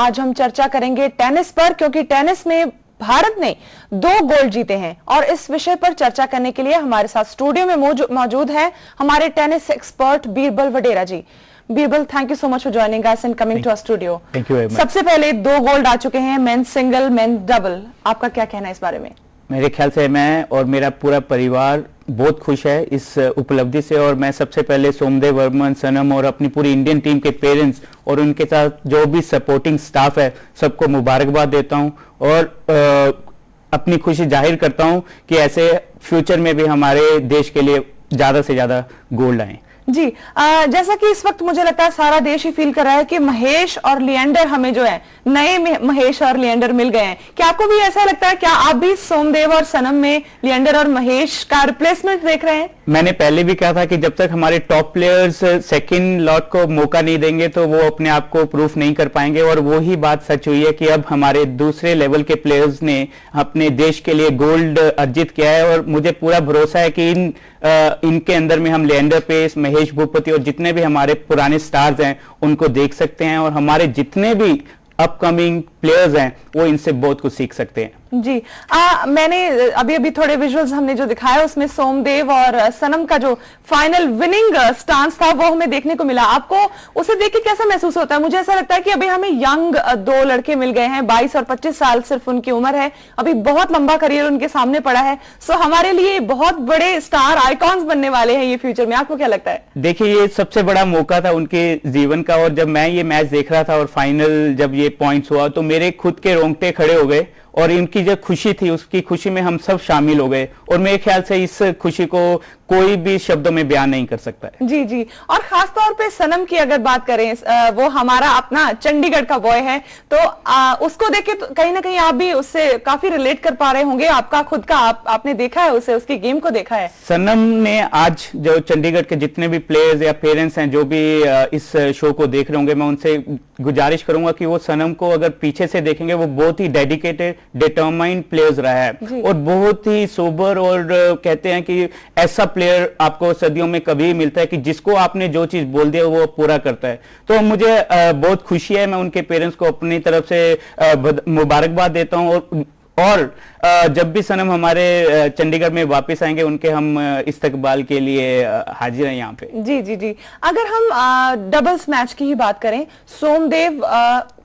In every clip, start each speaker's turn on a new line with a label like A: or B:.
A: आज हम चर्चा करेंगे टेनिस पर, क्योंकि टेनिस में भारत ने 2 गोल्ड जीते हैं। और इस विषय पर चर्चा करने के लिए हमारे साथ स्टूडियो में मौजूद हैं हमारे tennis expert Birbal Vadera ji. Birbal, thank you so much for joining us and coming to our studio.
B: Thank you very much.
A: सबसे पहले 2 गोल्ड आ चुके हैं, मेंस सिंगल, मेंस डबल, आपका क्या कहना है इस बारे में?
B: मेरे ख्याल से मैं और मेरा पूरा परिवार बहुत खुश है इस उपलब्धि से, और मैं सबसे पहले सोमदेव वर्मन, सनम और अपनी पूरी इंडियन टीम के पेरेंट्स और उनके साथ जो भी सपोर्टिंग स्टाफ है सबको मुबारकबाद देता हूं और अपनी खुशी जाहिर करता हूं कि ऐसे फ्यूचर में भी हमारे देश के लिए ज्यादा से ज्यादा गोल्ड आए।
A: जी, जैसा कि इस वक्त मुझे लगता है सारा देश ही फील कर रहा है कि महेश और लिएंडर हमें जो है नए महेश और लिएंडर मिल गए हैं। क्या आपको भी ऐसा लगता है? क्या आप भी सोमदेव और सनम में लिएंडर और महेश का रिप्लेसमेंट देख रहे हैं?
B: मैंने पहले भी कहा था कि जब तक हमारे टॉप प्लेयर्स सेकंड लॉट को मौका नहीं देंगे तो वो अपने आप को प्रूफ नहीं कर पाएंगे, और वो ही बात सच हुई है कि अब हमारे दूसरे लेवल के प्लेयर्स ने अपने देश के लिए गोल्ड अर्जित किया है। और मुझे पूरा भरोसा है कि इनके अंदर में हम लिएंडर पेस, महेश भूपति और जितने भी हमारे पुराने स्टार्स हैं उनको देख सकते हैं, और हमारे जितने भी अपकमिंग प्लेयर्स हैं वो इनसे बहुत कुछ सीख सकते हैं।
A: जी, मैंने अभी थोड़े विजुअल्स हमने जो दिखाया उसमें सोमदेव और सनम का जो फाइनल विनिंग स्टांस था वो हमें देखने को मिला। आपको उसे देख के कैसा महसूस होता है? मुझे ऐसा लगता है कि अभी हमें यंग 2 लड़के मिल गए हैं, 22 और 25 साल सिर्फ उनकी उम्र है, अभी बहुत लंबा करियर उनके सामने पड़ा है। सो हमारे लिए बहुत बड़े स्टार आइकॉन्स बनने वाले हैं ये फ्यूचर में। आपको क्या लगता है?
B: देखिए, ये सबसे बड़ा मौका था उनके जीवन का, और जब मैं ये मैच देख रहा था और फाइनल जब ये पॉइंट्स हुआ तो मेरे खुद के रोंगटे खड़े हो गए, और इनकी जो खुशी थी उसकी खुशी में हम सब शामिल हो गए, और मेरे ख्याल से इस खुशी को कोई भी शब्दों में बयान नहीं कर सकता है।
A: जी जी, और खास तौर पे सनम की अगर बात करें, वो हमारा अपना चंडीगढ़ का बॉय है, तो उसको देख के तो कहीं ना कहीं आप भी उससे काफी रिलेट कर पा रहे होंगे। आपका खुद का आपने देखा है उसे, उसकी गेम को देखा है।
B: सनम ने आज जो चंडीगढ़ के जितने भी प्लेयर्स या पेरेंट्स हैं जो भी इस शो को देख रहे होंगे, मैं उनसे गुजारिश करूंगा कि वो सनम को अगर पीछे से देखेंगे, वो बहुत ही डेडिकेटेड, डिटरमाइंड प्लेयर्स रहा है और बहुत ही सोबर, और कहते हैं कि ऐसा प्लेयर आपको सदियों में कभी मिलता है कि जिसको आपने जो चीज बोल दिया वो पूरा करता है। तो मुझे बहुत खुशी है, मैं उनके पेरेंट्स को अपनी तरफ से मुबारकबाद देता हूं, और जब भी सनम हमारे चंडीगढ़ में वापस आएंगे उनके हम इस्तकबाल के लिए हाजिर हैं यहाँ पे।
A: जी जी जी, अगर हम डबल्स मैच की ही बात करें, सोमदेव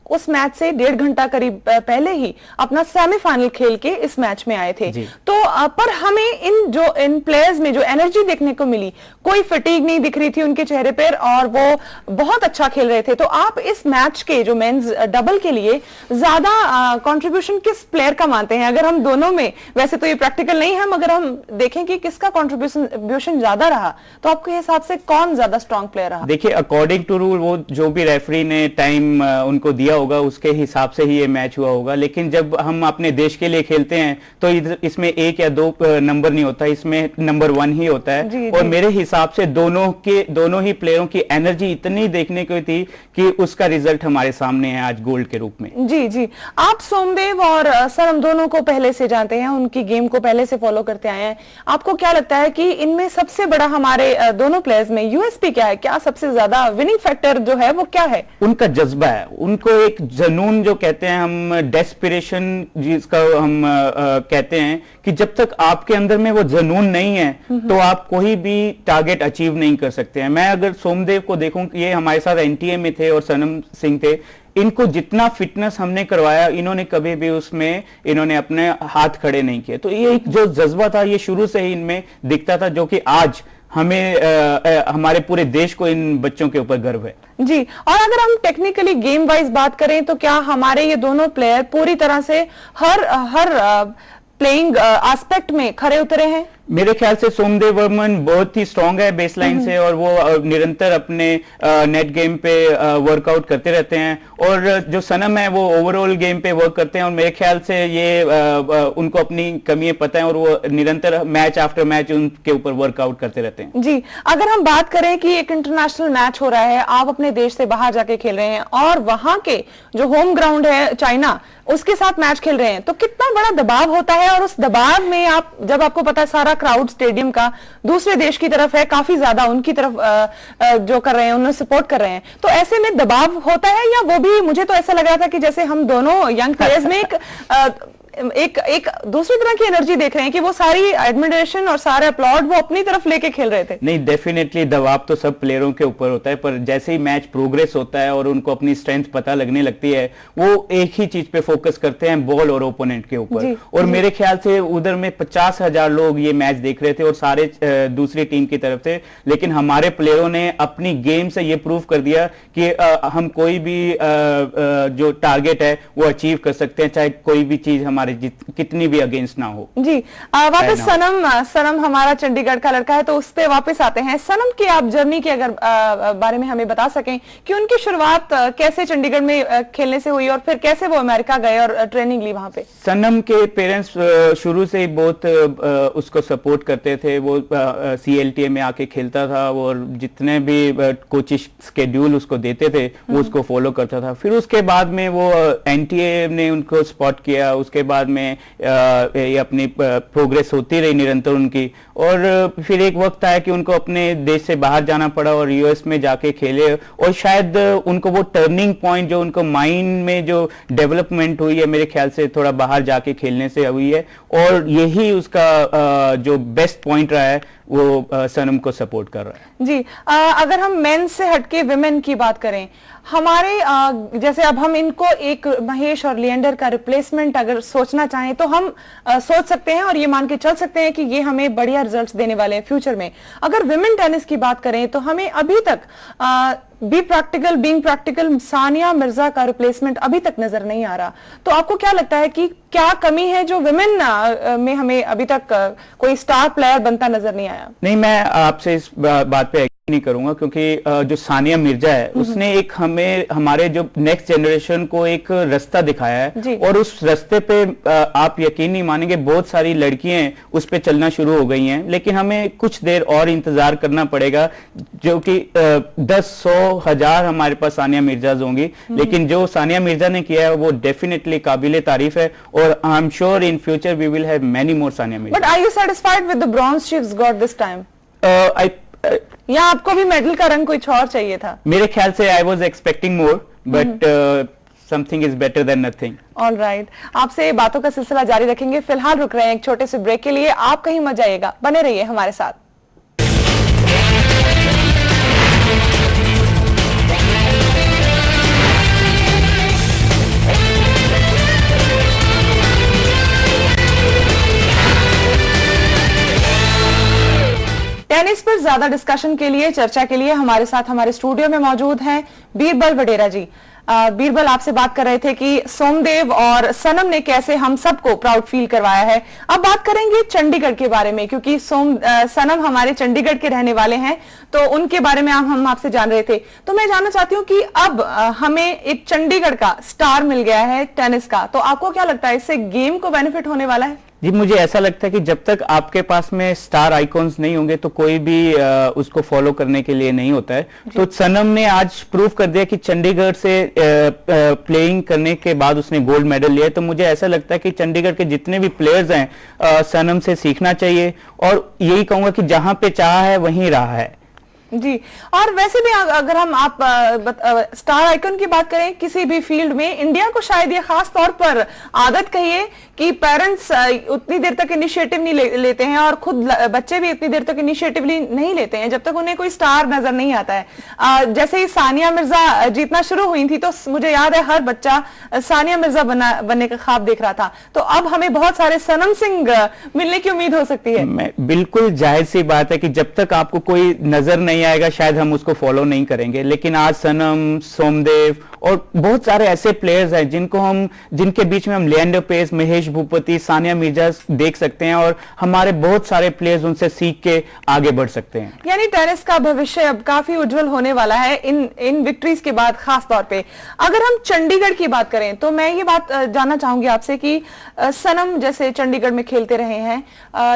A: उस मैच से 1.5 घंटा करीब पहले ही अपना सेमीफाइनल खेल के इस मैच में आए थे। तो पर हमें इन प्लेयर्स में जो एनर्जी देखने को मिली, कोई फटीग नहीं दिख रही थी उनके चेहरे पर, और वो बहुत अच्छा खेल रहे थे। तो आप इस मैच के जो मेंस डबल के लिए ज्यादा कंट्रीब्यूशन किस प्लेयर का मानते हैं? अगर हम दोनों में, वैसे तो ये प्रैक्टिकल नहीं है, मगर हम देखें कि किसका कंट्रीब्यूशन ज्यादा रहा, तो आपके हिसाब से कौन ज्यादा स्ट्रॉन्ग प्लेयर रहा?
B: देखिए, अकॉर्डिंग टू रूल वो जो भी रेफरी ने टाइम उनको दिया होगा उसके हिसाब से ही ये मैच हुआ होगा। लेकिन जब हम अपने देश के लिए खेलते हैं तो इसमें 1 या 2 नंबर नहीं होता, इसमें नंबर 1 ही होता है। जी, और मेरे हिसाब से दोनों ही प्लेयरों की एनर्जी इतनी देखने को थी कि उसका रिजल्ट हमारे सामने है आज गोल्ड के रूप में।
A: जी जी, आप सोमदेव और सनम दोनों को पहले से जानते हैं, उनकी गेम को पहले से फॉलो करते आए हैं। आपको क्या लगता है कि इनमें सबसे बड़ा हमारे दोनों प्लेयर्स में यूएसपी क्या है? क्या सबसे ज्यादा विनिंग फैक्टर जो है वो क्या है?
B: उनका जज्बा है, उनको एक जुनून जो कहते हैं हम, डेस्पिरेशन जिसका हम कहते हैं, कि जब तक आपके अंदर में वो जुनून नहीं है तो आप कोई भी टारगेट अचीव नहीं कर सकते हैं। मैं अगर सोमदेव को देखूं, ये हमारे साथ एनटीए में थे और सनम सिंह थे, इनको जितना फिटनेस हमने करवाया इन्होंने कभी भी उसमें इन्होंने अपने हाथ खड़े नहीं किए। तो ये एक जो जज्बा था ये शुरू से ही इनमें दिखता था, जो कि आज हमें हमारे पूरे देश को इन बच्चों के ऊपर गर्व है।
A: जी, और अगर हम टेक्निकली गेम वाइज बात करें तो क्या हमारे ये दोनों प्लेयर पूरी तरह से हर प्लेइंग एस्पेक्ट में खरे उतरे हैं?
B: मेरे ख्याल से सोमदेव वर्मन बहुत ही स्ट्रांग है बेसलाइन से, और वो निरंतर अपने नेट गेम पे वर्कआउट करते रहते हैं, और जो सनम है वो ओवरऑल गेम पे वर्क करते हैं, और मेरे ख्याल से ये उनको अपनी कमियां पता है और वो निरंतर मैच आफ्टर मैच उनके ऊपर वर्कआउट करते रहते हैं।
A: जी, अगर हम बात करें कि एक इंटरनेशनल मैच हो रहा है, आप अपने देश से बाहर जाके खेल रहे हैं और वहां के जो होम ग्राउंड है चाइना, उसके साथ मैच खेल रहे हैं, तो कितना बड़ा दबाव होता है? और उस दबाव में जब आपको पता है सारा क्राउड स्टेडियम का दूसरे देश की तरफ है, काफी ज्यादा उनकी तरफ जो कर रहे हैं, उन्हें सपोर्ट कर रहे हैं, तो ऐसे में दबाव होता है या वो भी, मुझे तो ऐसा लग रहा था कि जैसे हम दोनों यंग प्लेयर्स में एक दूसरी तरह की एनर्जी देख रहे हैं कि वो सारी एडमिरेशन और सारे अपलॉड वो अपनी तरफ लेके खेल रहे थे।
B: नहीं, डेफिनेटली दबाव तो सब प्लेयरों के ऊपर होता है, पर जैसे ही मैच प्रोग्रेस होता है और उनको अपनी स्ट्रेंथ पता लगने लगती है, वो एक ही चीज पे फोकस करते हैं, बॉल और ओपोनेंट के ऊपर। और मेरे ख्याल से उधर में 50,000 लोग ये मैच देख रहे थे और सारे दूसरी टीम की तरफ से, लेकिन हमारे प्लेयरों ने अपनी गेम से ये प्रूव कर दिया कि हम कोई भी जो टारगेट है वो अचीव कर सकते हैं, चाहे कोई भी चीज हमारे कितनी भी अगेंस्ट ना हो।
A: जी, वापस सनम हमारा चंडीगढ़ का लड़का है, तो उस पे वापस आते हैं। सनम की आप जर्नी के अगर बारे में हमें बता सकें कि उनकी शुरुआत कैसे चंडीगढ़ में खेलने से हुई और फिर कैसे वो अमेरिका गए और ट्रेनिंग ली वहां पे।
B: सनम के पेरेंट्स शुरू से ही बहुत उसको सपोर्ट करते थे। वो CLTA में आके खेलता था और जितने भी कोचिंग स्केड्यूल उसको देते थे वो उसको फॉलो करता था। फिर उसके बाद में वो NTA ने उनको स्पॉट किया, उसके बाद में ये अपनी प्रोग्रेस होती रही निरंतर उनकी, और फिर एक वक्त आया कि उनको अपने देश से बाहर जाना पड़ा और US में जाके खेले, और शायद उनको वो टर्निंग पॉइंट जो उनको माइंड में जो डेवलपमेंट हुई है मेरे ख्याल से थोड़ा बाहर जाके खेलने से हुई है, और यही उसका जो बेस्ट पॉइंट रहा है वो सनम को सपोर्ट कर रहा है।
A: जी, अगर हम मेन से हटके विमेन की बात करें, हमारे जैसे अब हम इनको एक महेश और लिएंडर का रिप्लेसमेंट अगर सोचना चाहें तो हम सोच सकते हैं और ये मान के चल सकते हैं कि ये हमें बढ़िया रिजल्ट्स देने वाले हैं फ्यूचर में। अगर विमेन टेनिस की बात करें तो हमें अभी तक बीइंग प्रैक्टिकल सानिया मिर्जा का रिप्लेसमेंट अभी तक नजर नहीं आ रहा। तो आपको क्या लगता है कि क्या कमी है जो विमेन में हमें अभी तक कोई स्टार प्लेयर बनता नजर नहीं आया?
B: नहीं, मैं आपसे इस बात पे नहीं करूंगा, क्योंकि जो सानिया मिर्जा है उसने एक हमारे जो नेक्स्ट जनरेशन को एक रास्ता दिखाया है, और उस रास्ते पे आप यकीन नहीं मानेंगे बहुत सारी लड़कियां उस पे चलना शुरू हो गई हैं, लेकिन हमें कुछ देर और इंतजार करना पड़ेगा, जो कि 10, 100, 1000 हमारे पास सानिया मिर्जाज होंगी, लेकिन जो सानिया मिर्जा ने किया है वो डेफिनेटली काबिले तारीफ है, और I am sure in future we will have many more Sania Mirza.
A: But are you satisfied with the bronze she has got this time? या आपको भी मेडल का रंग कुछ और चाहिए था?
B: मेरे ख्याल से I was expecting more, but something is better than nothing.
A: All right, आपसे बातों का सिलसिला जारी रखेंगे। फिलहाल रुक रहे हैं एक छोटे से ब्रेक के लिए। आप कहीं मत जाइएगा, बने रहिए हमारे साथ। टेनिस पर ज्यादा डिस्कशन के लिए, चर्चा के लिए हमारे साथ हमारे स्टूडियो में मौजूद हैं बीरबल वडेरा जी। बीरबल, आपसे बात कर रहे थे कि सोमदेव और सनम ने कैसे हम सबको प्राउड फील करवाया है। अब बात करेंगे चंडीगढ़ के बारे में, क्योंकि सनम हमारे चंडीगढ़ के रहने वाले हैं, तो उनके बारे में हम आपसे जान रहे थे। तो मैं जानना चाहती हूँ कि अब हमें एक चंडीगढ़ का स्टार मिल गया है टेनिस का, तो आपको क्या लगता है इससे गेम को बेनिफिट होने वाला है?
B: जी, मुझे ऐसा लगता है कि जब तक आपके पास में स्टार आइकॉन्स नहीं होंगे तो कोई भी उसको फॉलो करने के लिए नहीं होता है। तो सनम ने आज प्रूव कर दिया कि चंडीगढ़ से प्लेइंग करने के बाद उसने गोल्ड मेडल लिया है। तो मुझे ऐसा लगता है कि चंडीगढ़ के जितने भी प्लेयर्स हैं सनम से सीखना चाहिए, और यही कहूंगा कि जहां पे चाहा है वहीं रहा है।
A: जी, और वैसे भी अगर हम स्टार आइकन की बात करें किसी भी फील्ड में, इंडिया को शायद ये खास तौर पर आदत कहिए कि पेरेंट्स उतनी देर तक इनिशिएटिव नहीं लेते हैं, और खुद बच्चे भी उतनी देर तक इनिशिएटिव नहीं लेते हैं जब तक उन्हें कोई स्टार नजर नहीं आता है। जैसे ही सानिया मिर्जा जीतना शुरू हुई थी तो मुझे याद है हर बच्चा सानिया मिर्जा बनने का ख्वाब देख रहा था। तो अब हमें बहुत सारे सनम सिंह मिलने की उम्मीद हो सकती है।
B: बिल्कुल जाहिर सी बात है कि जब तक आपको कोई नजर नहीं आएगा शायद हम उसको फॉलो नहीं करेंगे, लेकिन आज सनम, सोमदेव और बहुत सारे ऐसे प्लेयर्स हैं जिनके बीच में हम लिएंडर पेस, महेश भूपति, सानिया मिर्जा देख सकते हैं, और हमारे बहुत सारे प्लेयर्स उनसे सीख के आगे बढ़ सकते हैं।
A: यानी टेनिस का भविष्य अब काफी उज्जवल होने वाला है इन विक्ट्रीज के बाद। खास तौर पे अगर हम चंडीगढ़ की बात करें तो मैं ये बात जानना चाहूंगी आपसे कि सनम जैसे चंडीगढ़ में खेलते रहे हैं,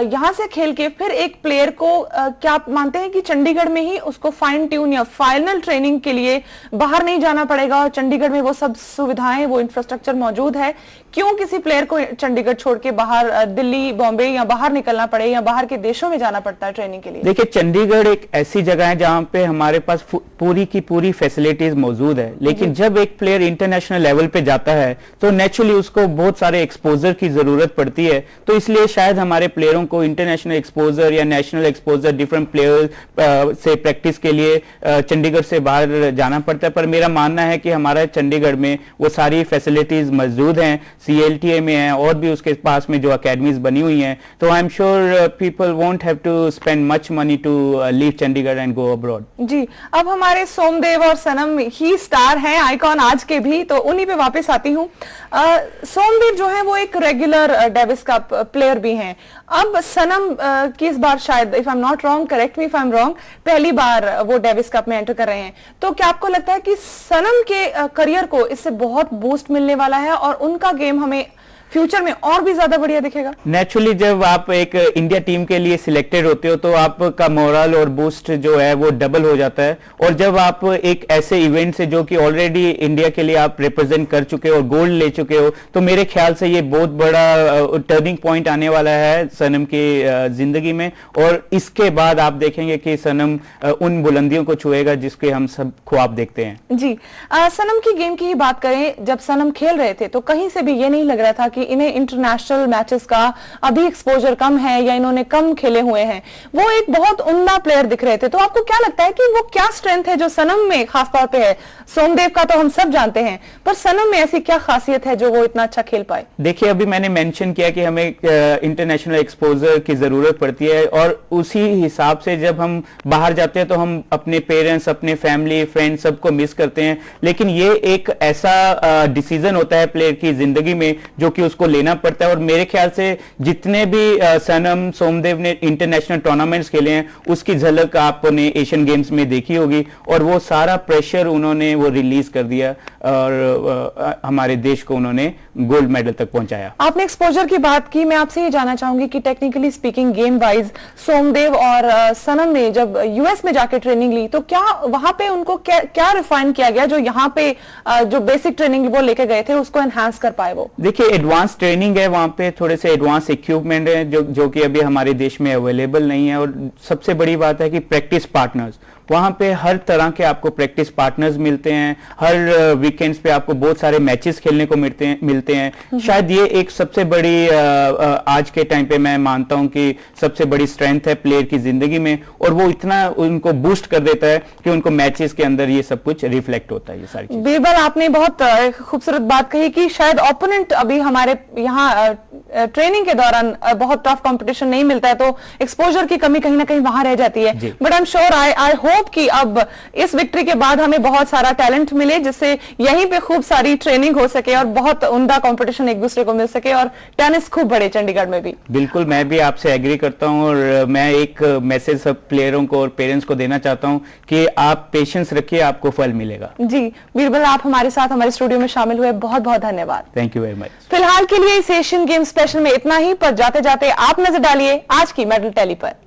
A: यहां से खेल के फिर एक प्लेयर को क्या आप मानते हैं कि चंडीगढ़ में ही कहीं उसको फाइन ट्यून या फाइनल ट्रेनिंग के लिए बाहर नहीं जाना पड़ेगा और चंडीगढ़ में वो सब सुविधाएं, वो इंफ्रास्ट्रक्चर मौजूद है, क्यों किसी प्लेयर को चंडीगढ़ छोड़ के बाहर दिल्ली, बॉम्बे या बाहर निकलना पड़े या बाहर के देशों में जाना पड़ता है ट्रेनिंग के लिए?
B: देखिए, चंडीगढ़ एक ऐसी जगह है जहां पे हमारे पास पूरी की पूरी फैसिलिटीज मौजूद है, लेकिन जब एक प्लेयर इंटरनेशनल लेवल पे जाता है तो नेचुरली उसको बहुत सारे एक्सपोजर की जरूरत पड़ती है। तो इसलिए शायद हमारे प्लेयरों को इंटरनेशनल एक्सपोजर या नेशनल एक्सपोजर डिफरेंट प्लेयर्स से प्रैक्टिस के लिए चंडीगढ़ से बाहर जाना पड़ता है। पर मेरा मानना है कि हमारा चंडीगढ़ में वो सारी फैसिलिटीज मौजूद हैं, CLTA में है और भी उसके पास में जो अकेडमीज बनी हुई हैं। तो I am sure people won't have to spend much money to leave Chandigarh and go abroad.
A: जी, अब हमारे सोमदेव और सनम ही स्टार हैं, आइकॉन आज के भी, तो उन्हीं पे वापस आती हूँ। सोमदेव जो है वो एक रेगुलर डेविस कप प्लेयर भी हैं। अब सनम की इस बार शायद, if I am not wrong, correct me if I am wrong, पहली बार वो डेविस कप में एंटर कर रहे हैं। तो क्या आपको लगता है कि सनम के करियर को इससे बहुत बूस्ट मिलने वाला है और उनका गेम हमें फ्यूचर में और भी ज्यादा बढ़िया दिखेगा?
B: नेचुरली जब आप एक इंडिया टीम के लिए सिलेक्टेड होते हो तो आपका मोरल और बूस्ट जो है वो डबल हो जाता है। और जब आप एक ऐसे इवेंट से जो कि ऑलरेडी इंडिया के लिए आप रिप्रेजेंट कर चुके हो और गोल्ड ले चुके हो, तो मेरे ख्याल से ये बहुत बड़ा टर्निंग पॉइंट आने वाला है सनम की जिंदगी में। और इसके बाद आप देखेंगे कि सनम उन बुलंदियों को छुएगा जिसके हम सब ख्वाब देखते हैं।
A: जी, सनम की गेम की ही बात करें, जब सनम खेल रहे थे तो कहीं से भी ये नहीं लग रहा था कि इन्हें इंटरनेशनल मैचेस का अभी एक्सपोजर कम है या इन्होंने कम खेले हुए हैं। वो एक बहुत उम्दा प्लेयर दिख रहे थे। तो आपको क्या लगता है कि वो क्या स्ट्रेंथ है जो सनम में खासतौर पे है? सोमदेव का तो हम सब जानते हैं, पर सनम में ऐसी क्या खासियत है जो वो इतना अच्छा खेल पाए?
B: देखिए, अभी मैंने मेंशन किया कि हमें इंटरनेशनल एक्सपोजर की जरूरत पड़ती है और उसी हिसाब से जब हम बाहर जाते हैं तो हम अपने पेरेंट्स, अपने फैमिली, फ्रेंड्स सबको मिस करते हैं। लेकिन ये एक ऐसा डिसीजन होता है प्लेयर की जिंदगी में जो कि उसको लेना पड़ता है। और मेरे ख्याल से जितने भी सनम, सोमदेव ने इंटरनेशनल टूर्नामेंट्स खेले हैं उसकी झलक आपने एशियन गेम्स में देखी होगी और वो सारा प्रेशर उन्होंने वो रिलीज कर दिया और हमारे देश को उन्होंने गोल्ड मेडल तक पहुंचाया।
A: आपने एक्सपोजर की बात की, मैं आपसे ये जानना चाहूंगी कि technically speaking, game wise Somdev और सनम ने जब यूएस में जाके ट्रेनिंग ली तो क्या वहां पे उनको क्या रिफाइन किया गया जो यहाँ पे जो बेसिक ट्रेनिंग वो लेके गए थे उसको एनहांस कर पाए? वो
B: देखिए, एडवांस ट्रेनिंग है वहां पे, थोड़े से एडवांस इक्विपमेंट है जो कि अभी हमारे देश में अवेलेबल नहीं है। और सबसे बड़ी बात है कि प्रैक्टिस पार्टनर्स, वहां पे हर तरह के आपको प्रैक्टिस पार्टनर्स मिलते हैं। हर वीकेंड्स पे आपको बहुत सारे मैचेस खेलने को मिलते हैं। शायद ये एक सबसे बड़ी आज के टाइम पे मैं मानता हूं कि सबसे बड़ी स्ट्रेंथ है प्लेयर की जिंदगी में। और वो इतना उनको बूस्ट कर देता है कि उनको मैचेस के अंदर ये सब कुछ रिफ्लेक्ट होता है। ये सारी चीजें
A: बीरबल, आपने बहुत खूबसूरत बात कही कि शायद ओपोनेंट अभी हमारे यहाँ ट्रेनिंग के दौरान बहुत टफ कंपटीशन नहीं मिलता है तो एक्सपोजर की कमी कहीं ना कहीं वहां रह जाती है। But I am sure, I hope कि अब इस विक्ट्री के बाद हमें बहुत सारा टैलेंट मिले जिससे यहीं पे खूब सारी ट्रेनिंग हो सके और बहुत उम्दा कंपटीशन एक दूसरे को मिल सके और टेनिस खूब बढ़े चंडीगढ़ में भी।
B: बिल्कुल, मैं भी आपसे एग्री करता हूं और मैं एक मैसेज सब प्लेयरों को और पेरेंट्स को देना चाहता हूं कि आप पेशेंस रखिए, आपको फल मिलेगा।
A: जी बीरबल, आप हमारे साथ हमारे स्टूडियो में शामिल हुए, बहुत बहुत धन्यवाद।
B: Thank you very much.
A: फिलहाल के लिए इस एशियन गेम स्पेशल में इतना ही, पर जाते जाते आप नजर डालिए आज की मेडल टैली पर।